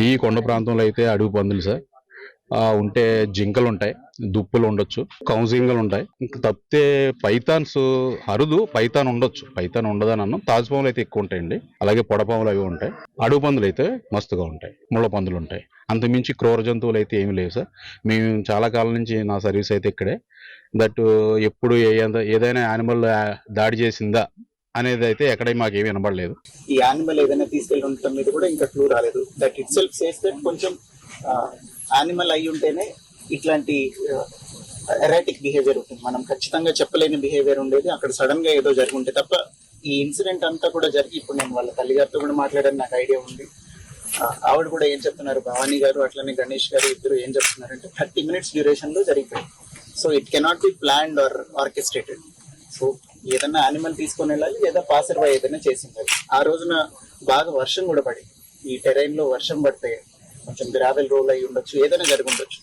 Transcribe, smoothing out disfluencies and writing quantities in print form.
ఈ కొండ ప్రాంతంలో అయితే అడవి పందులు సార్ ఉంటే జింకలు ఉంటాయి, దుప్పులు ఉండొచ్చు, కౌజింగలు ఉంటాయి. ఇంక తప్పితే పైథాన్స్ అరుదు, పైథాన్ ఉండొచ్చు. పైథాన్ ఉండదని అన్నాం. తాజుపాములు అయితే ఎక్కువ ఉంటాయండి. అలాగే పొడపాములు అవి ఉంటాయి. అడవి పందులు అయితే మస్తుగా ఉంటాయి, ముళ్ళ పందులు ఉంటాయి. అంతమించి క్రూర జంతువులు అయితే ఏమీ లేవు సార్. మేము చాలా కాలం నుంచి నా సర్వీస్ అయితే ఇక్కడే. దట్ ఎప్పుడు ఏదైనా యానిమల్ దాడి చేసిందా అనేది అయితే ఎక్కడ మాకేమీ వినబడలేదు. ఈ యానిమల్ ఏదైనా తీసుకెళ్ళి ఉండటం మీద కూడా ఇంకా క్లూ రాలేదు. That it self says that కొంచెం యానిమల్ అయి ఉంటేనే ఇట్లాంటి ఎరాటిక్ బిహేవియర్ ఉంటుంది. మనం ఖచ్చితంగా చెప్పలేని బిహేవియర్ ఉండేది, అక్కడ సడన్ గా ఏదో జరుగుంటే తప్ప. ఈ ఇన్సిడెంట్ అంతా కూడా జరిగి ఇప్పుడు నేను వాళ్ళ తల్లిగారితో కూడా మాట్లాడని నాకు ఐడియా ఉంది. ఆవిడ కూడా ఏం చెప్తున్నారు, భవానీ గారు అట్లనే గణేష్ గారు ఇద్దరు ఏం చెప్తున్నారంటే 30 minutes డ్యూరేషన్ లో జరిగిపోయింది. So it cannot be planned or orchestrated. So ఏదైనా యానిమల్ తీసుకొని వెళ్ళాలి, లేదా పాసర్ బై ఏదైనా చేసి ఉండాలి. ఆ రోజున బాగా వర్షం కూడా పడి, ఈ టెరైన్ లో వర్షం పడితే కొంచెం గ్రావెల్ రోల్ అయి ఉండొచ్చు, ఏదైనా జరిగి ఉండొచ్చు.